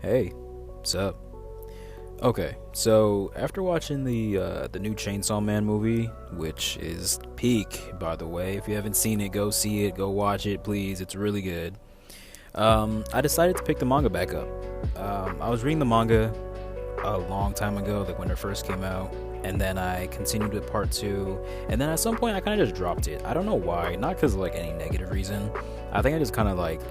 Hey, what's up? Okay, so after watching the new Chainsaw Man movie, which is peak, by the way, if you haven't seen it, go see it, go watch it, please. It's really good. I decided to pick the manga back up. I was reading the manga a long time ago, like when it first came out, and then I continued with part two, and then at some point I kind of just dropped it. I don't know why, not because of like any negative reason. I think I just kind of like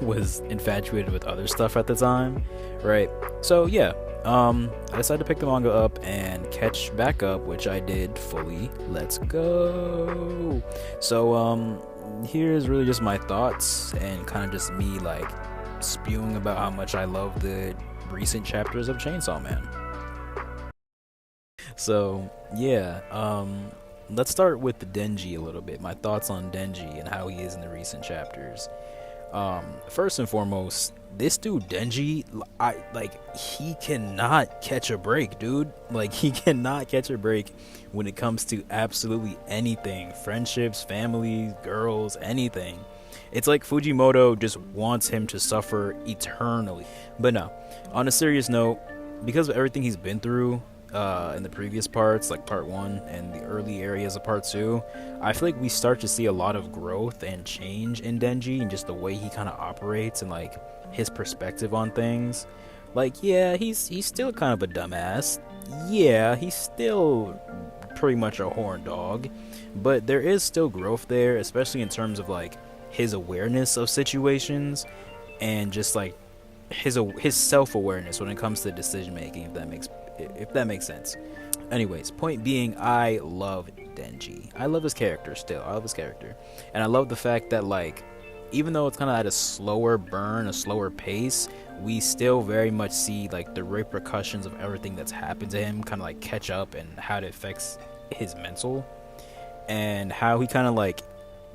was infatuated with other stuff at the time, right? So yeah, I decided to pick the manga up and catch back up, which I did fully. Let's go. So here's really just my thoughts and kind of just me like spewing about how much I love the recent chapters of Chainsaw Man. So yeah, let's start with the Denji a little bit. My thoughts on Denji and how he is in the recent chapters. First and foremost, this dude Denji, I like he cannot catch a break, dude. Like he cannot catch a break when it comes to absolutely anything. Friendships, families, girls, anything. It's like Fujimoto just wants him to suffer eternally. But no, on a serious note, because of everything he's been through in the previous parts, like part one and the early areas of part two, I feel like we start to see a lot of growth and change in Denji and just the way he kind of operates and like his perspective on things. Like, yeah, he's still kind of a dumbass. Yeah, he's still pretty much a horn dog, but there is still growth there, especially in terms of like his awareness of situations and just like his self-awareness when it comes to decision making, if that makes sense. Anyways, point being, I love Denji. I love his character still. I love his character. And I love the fact that like even though it's kind of at a slower burn, a slower pace, we still very much see like the repercussions of everything that's happened to him kind of like catch up and how it affects his mental and how he kind of like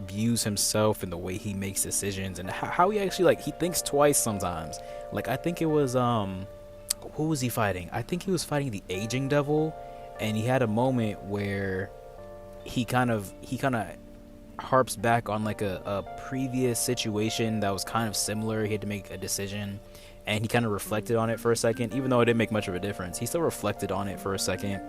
views himself and the way he makes decisions and how he actually like he thinks twice sometimes. Like I think it was who was he fighting? I think he was fighting the aging devil, and he had a moment where he kind of harps back on like a previous situation that was kind of similar. He had to make a decision and he kind of reflected on it for a second, even though it didn't make much of a difference. He still reflected on it for a second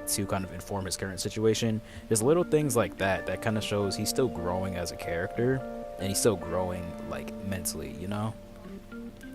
to kind of inform his current situation. Just little things like that kind of shows he's still growing as a character and he's still growing like mentally, you know?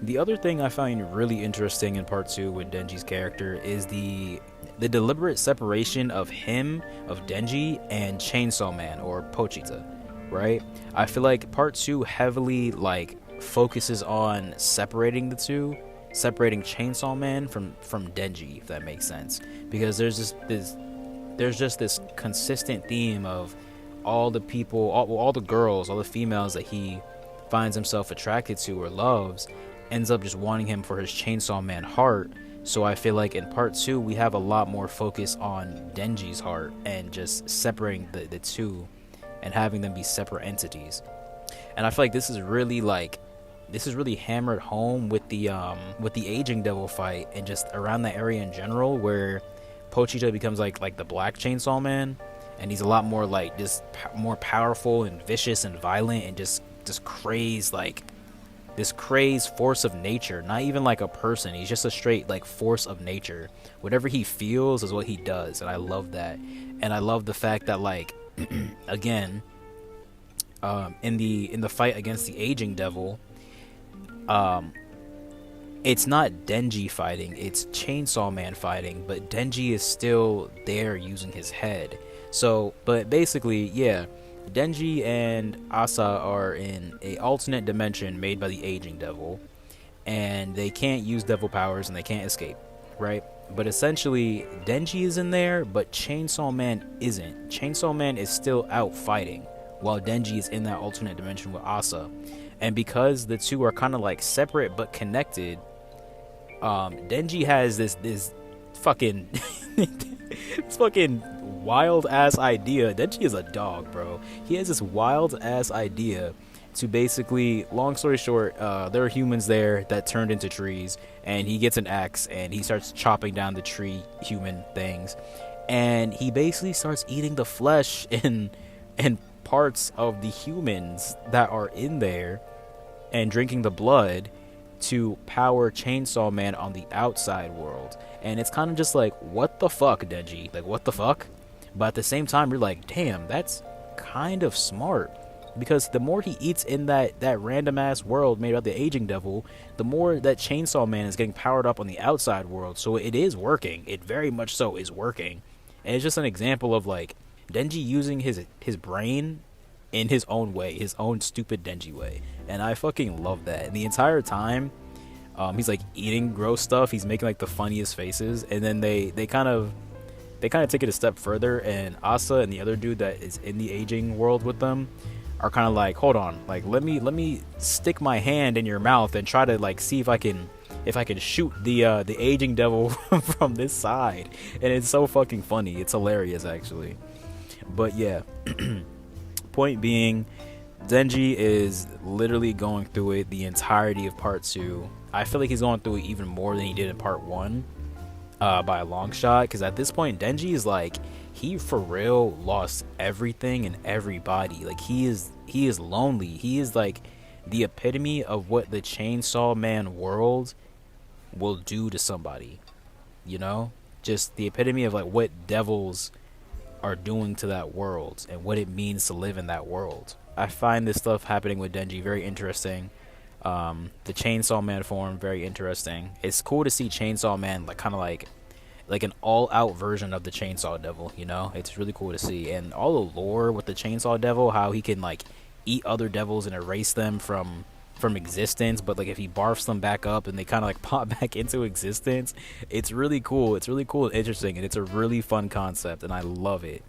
The other thing I find really interesting in part two with Denji's character is the deliberate separation of him, of Denji, and Chainsaw Man or Pochita, right? I feel like part two heavily like focuses on separating the two, separating Chainsaw Man from Denji, if that makes sense, because there's just this consistent theme of all the people, all the girls, all the females that he finds himself attracted to or loves ends up just wanting him for his Chainsaw Man heart. So I feel like in part two we have a lot more focus on Denji's heart and just separating the two and having them be separate entities. And I feel like this is really hammered home with the aging devil fight and just around that area in general, where Pochita becomes like the black Chainsaw Man, and he's a lot more like just more powerful and vicious and violent and just crazed, like this crazed force of nature. Not even like a person, he's just a straight like force of nature. Whatever he feels is what he does, and I love that. And I love the fact that like again, in the fight against the aging devil, it's not Denji fighting, it's Chainsaw Man fighting, but Denji is still there using his head. So but basically, yeah, Denji and Asa are in a alternate dimension made by the aging devil, and they can't use devil powers and they can't escape, right? But essentially Denji is in there, but Chainsaw Man isn't. Chainsaw Man is still out fighting while Denji is in that alternate dimension with Asa. And because the two are kind of like separate but connected, Denji has this fucking this fucking wild ass idea. Denji is a dog, bro. He has this wild ass idea to basically, long story short, there are humans there that turned into trees, and he gets an axe and he starts chopping down the tree human things, and he basically starts eating the flesh and parts of the humans that are in there and drinking the blood to power Chainsaw Man on the outside world. And it's kind of just like, what the fuck, Denji? Like, what the fuck? But at the same time, you're like, damn, that's kind of smart. Because the more he eats in that random ass world made by the aging devil, the more that Chainsaw Man is getting powered up on the outside world. So it is working. It very much so is working. And it's just an example of like Denji using his brain in his own way, his own stupid Denji way. And I fucking love that. And the entire time, he's like eating gross stuff. He's making like the funniest faces. And then they kind of take it a step further. And Asa and the other dude that is in the aging world with them are kind of like, hold on, like let me stick my hand in your mouth and try to like see if I can shoot the aging devil from this side. And it's so fucking funny. It's hilarious actually. But yeah, point being, Denji is literally going through it the entirety of part 2. I feel like he's going through it even more than he did in part 1, by a long shot, because at this point Denji is like, he for real lost everything and everybody. Like he is lonely. He is like the epitome of what the Chainsaw Man world will do to somebody, you know, just the epitome of like what devils are doing to that world and what it means to live in that world. I find this stuff happening with Denji very interesting. The Chainsaw Man form, very interesting. It's cool to see Chainsaw Man like kind of like an all-out version of the Chainsaw Devil, you know. It's really cool to see. And all the lore with the Chainsaw Devil, how he can like eat other devils and erase them from existence, but like if he barfs them back up and they kind of like pop back into existence, it's really cool. It's really cool and interesting, and it's a really fun concept, and I love it.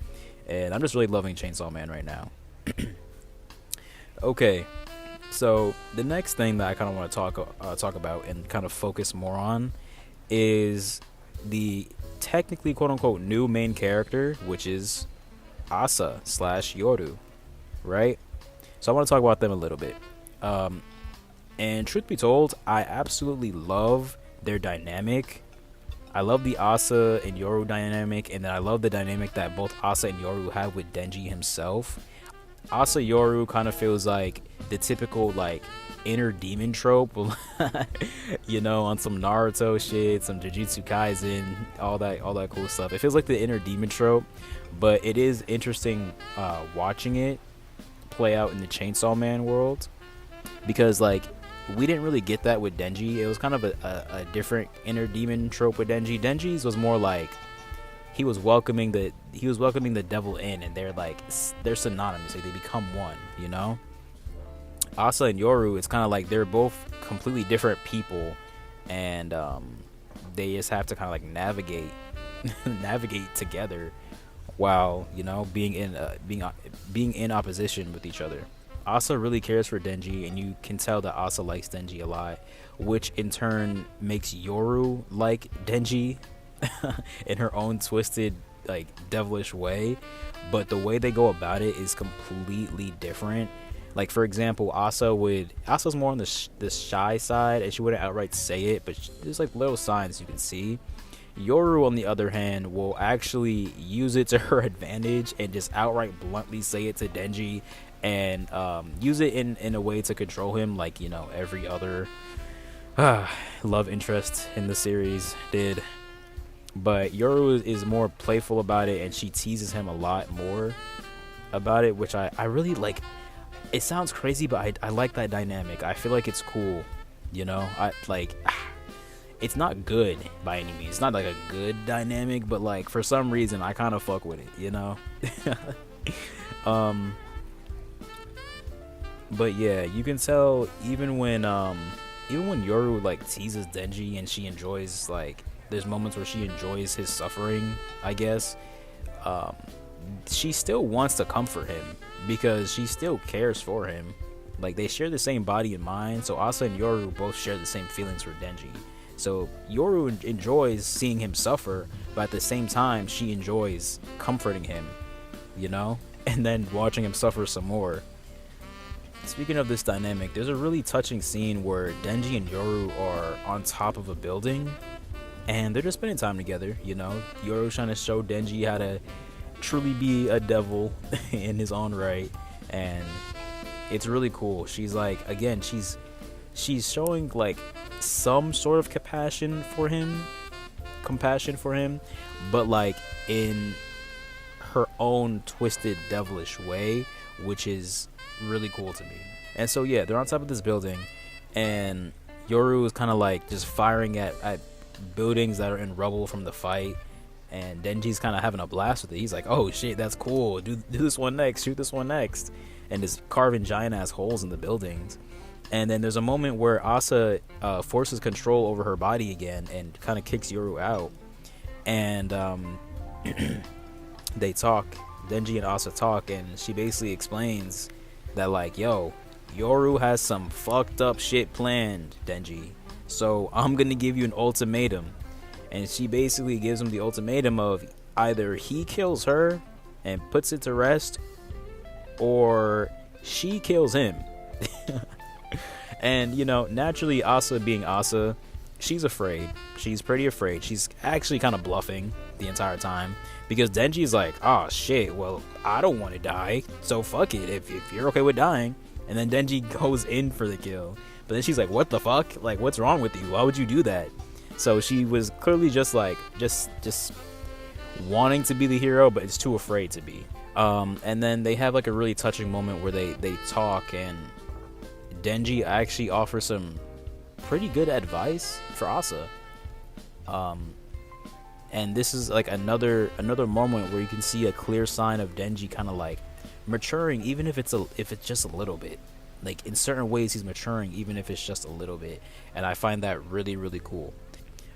And I'm just really loving Chainsaw Man right now. Okay, so the next thing that I kind of want to talk about and kind of focus more on is the technically quote-unquote new main character, which is Asa / Yoru, right? So I want to talk about them a little bit. And truth be told, I absolutely love their dynamic. I love the Asa and Yoru dynamic, and then I love the dynamic that both Asa and Yoru have with Denji himself. Asa Yoru kind of feels like the typical like inner demon trope, you know, on some Naruto shit, some Jujutsu Kaisen, all that cool stuff. It feels like the inner demon trope, but it is interesting watching it play out in the Chainsaw Man world, because like we didn't really get that with Denji. It was kind of a different inner demon trope with Denji. Denji's was more like he was welcoming the devil in, and they're synonymous, like they become one, you know. Asa and Yoru, it's kind of like they're both completely different people, and they just have to kind of like navigate together while, you know, being in opposition with each other. Asa really cares for Denji, and you can tell that Asa likes Denji a lot, which in turn makes Yoru like Denji in her own twisted, like, devilish way. But the way they go about it is completely different. Like, for example, Asa's more on the shy side, and she wouldn't outright say it, but there's like little signs you can see. Yoru, on the other hand, will actually use it to her advantage and just outright bluntly say it to Denji, and use it in a way to control him, like, you know, every other love interest in the series did. But Yoru is more playful about it, and she teases him a lot more about it, which I really like. It sounds crazy, but I like that dynamic. I feel like it's cool, you know. It's not good by any means. It's not like a good dynamic, but like for some reason I kind of fuck with it, you know. But yeah, you can tell even when Yoru like teases Denji, and she enjoys, like, there's moments where she enjoys his suffering, I guess. She still wants to comfort him because she still cares for him. Like, they share the same body and mind, so Asa and Yoru both share the same feelings for Denji. So Yoru enjoys seeing him suffer, but at the same time she enjoys comforting him, you know, and then watching him suffer some more. Speaking of this dynamic, there's a really touching scene where Denji and Yoru are on top of a building, and they're just spending time together, you know. Yoru's trying to show Denji how to truly be a devil in his own right, and it's really cool. She's like, again, she's she's showing like some sort of compassion for him, but like in her own twisted, devilish way, which is really cool to me. And so yeah, they're on top of this building, and Yoru is kind of like just firing at buildings that are in rubble from the fight, and Denji's kind of having a blast with it. He's like, oh shit, that's cool, do this one next, shoot this one next, and just carving giant ass holes in the buildings. And then there's a moment where Asa forces control over her body again and kind of kicks Yoru out, and they talk. Denji and Asa talk, and she basically explains that like, yo, Yoru has some fucked up shit planned, Denji, so I'm gonna give you an ultimatum. And she basically gives him the ultimatum of either he kills her and puts it to rest, or she kills him. And you know, naturally, Asa being Asa, she's afraid. She's pretty afraid. She's actually kind of bluffing the entire time, because Denji's like, oh shit, well, I don't want to die, so fuck it, if you're okay with dying. And then Denji goes in for the kill, but then she's like, what the fuck, like, what's wrong with you, why would you do that? So she was clearly just like just wanting to be the hero, but it's too afraid to be. And then they have like a really touching moment where they talk, and Denji actually offers some pretty good advice for Asa. And this is like another moment where you can see a clear sign of Denji kind of like maturing, even if it's just a little bit. Like in certain ways he's maturing, even if it's just a little bit, and I find that really, really cool.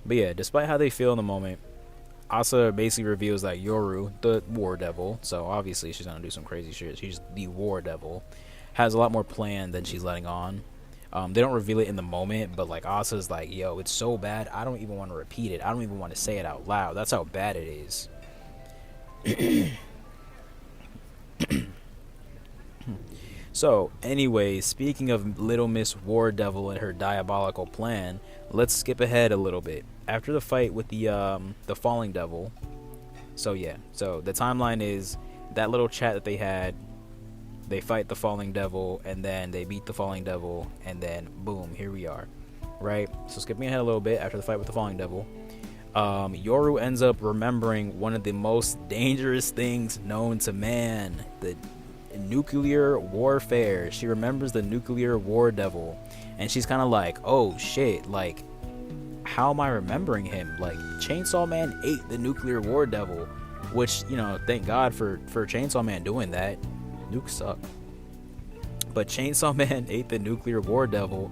But yeah, despite how they feel in the moment, Asa basically reveals that Yoru, the war devil, so obviously she's gonna do some crazy shit, she's the war devil, has a lot more plan than she's letting on. They don't reveal it in the moment, but like Asa's like, yo, it's so bad, I don't even want to repeat it, I don't even want to say it out loud, that's how bad it is. So anyway, speaking of Little Miss War Devil and her diabolical plan, let's skip ahead a little bit. After the fight with the Falling Devil, so yeah, so the timeline is that little chat that they had, they fight the Falling Devil, and then they beat the Falling Devil, and then boom, here we are, right? So skipping ahead a little bit, after the fight with the Falling Devil, Yoru ends up remembering one of the most dangerous things known to man, the nuclear warfare. She remembers the nuclear war devil, and she's kind of like, oh shit, like, how am I remembering him? Like, Chainsaw Man ate the nuclear war devil, which, you know, thank God for Chainsaw Man doing that. Nukes suck, but Chainsaw Man ate the nuclear war devil.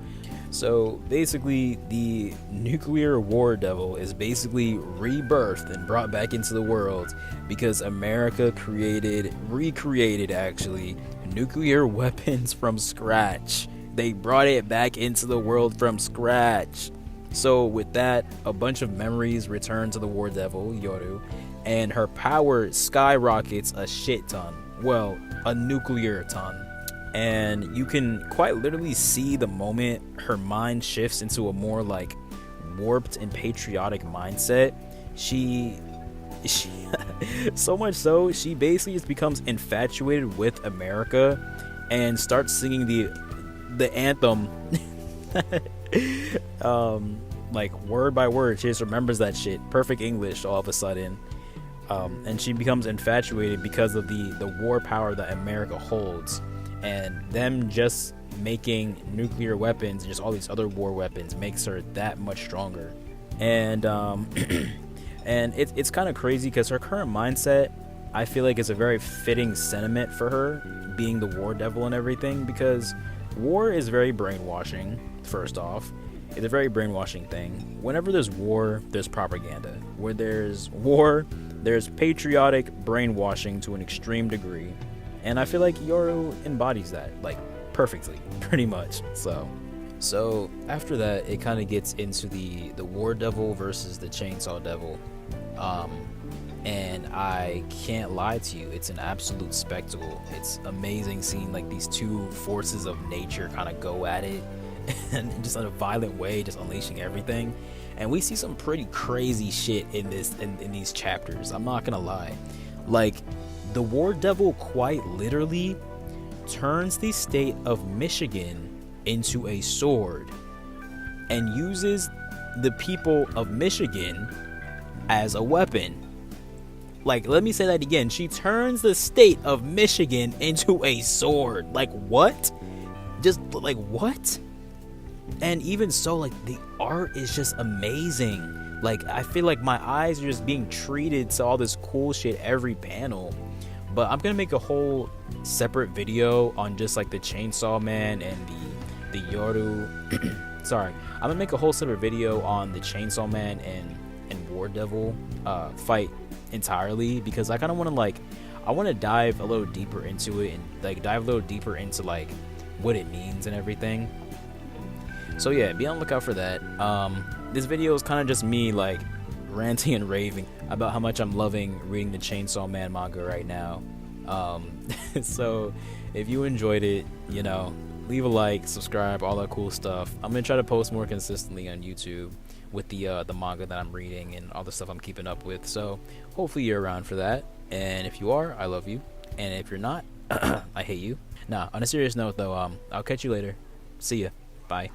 So basically the nuclear war devil is basically rebirthed and brought back into the world because America recreated actually nuclear weapons from scratch. They brought it back into the world from scratch. So with that, a bunch of memories return to the war devil Yoru, and her power skyrockets a shit ton. Well, a nuclear ton. And you can quite literally see the moment her mind shifts into a more like warped and patriotic mindset. She so much so, she basically just becomes infatuated with America and starts singing the anthem like word by word. She just remembers that shit, perfect English all of a sudden. And she becomes infatuated because of the war power that America holds, and them just making nuclear weapons and just all these other war weapons makes her that much stronger. And and it's kind of crazy because her current mindset, I feel like, is a very fitting sentiment for her being the war devil and everything, because war is very brainwashing. First off, it's a very brainwashing thing. Whenever there's war, there's propaganda. Where there's war, there's patriotic brainwashing to an extreme degree. And I feel like Yoru embodies that, like, perfectly, pretty much. So after that, it kind of gets into the war devil versus the chainsaw devil. And I can't lie to you, it's an absolute spectacle. It's amazing seeing like these two forces of nature kind of go at it, and just in a violent way, just unleashing everything. And we see some pretty crazy shit in these chapters, I'm not gonna lie. Like, the war devil quite literally turns the state of Michigan into a sword and uses the people of Michigan as a weapon. Like, let me say that again. She turns the state of Michigan into a sword. Like, what? Just, like, what? And even so, like, the art is just amazing. Like, I feel like my eyes are just being treated to all this cool shit every panel. But I'm gonna make a whole separate video on just, like, the Chainsaw Man and the Yoru. Sorry. I'm gonna make a whole separate video on the Chainsaw Man and War Devil fight entirely, because I kind of want to, like, I want to dive a little deeper into it and, like, dive a little deeper into, like, what it means and everything. So yeah, be on the lookout for that. This video is kind of just me, like, ranting and raving about how much I'm loving reading the Chainsaw Man manga right now. So if you enjoyed it, you know, leave a like, subscribe, all that cool stuff. I'm gonna try to post more consistently on YouTube with the manga that I'm reading and all the stuff I'm keeping up with. So hopefully you're around for that. And if you are, I love you. And if you're not, I hate you. Nah, on a serious note though, I'll catch you later. See ya. Bye.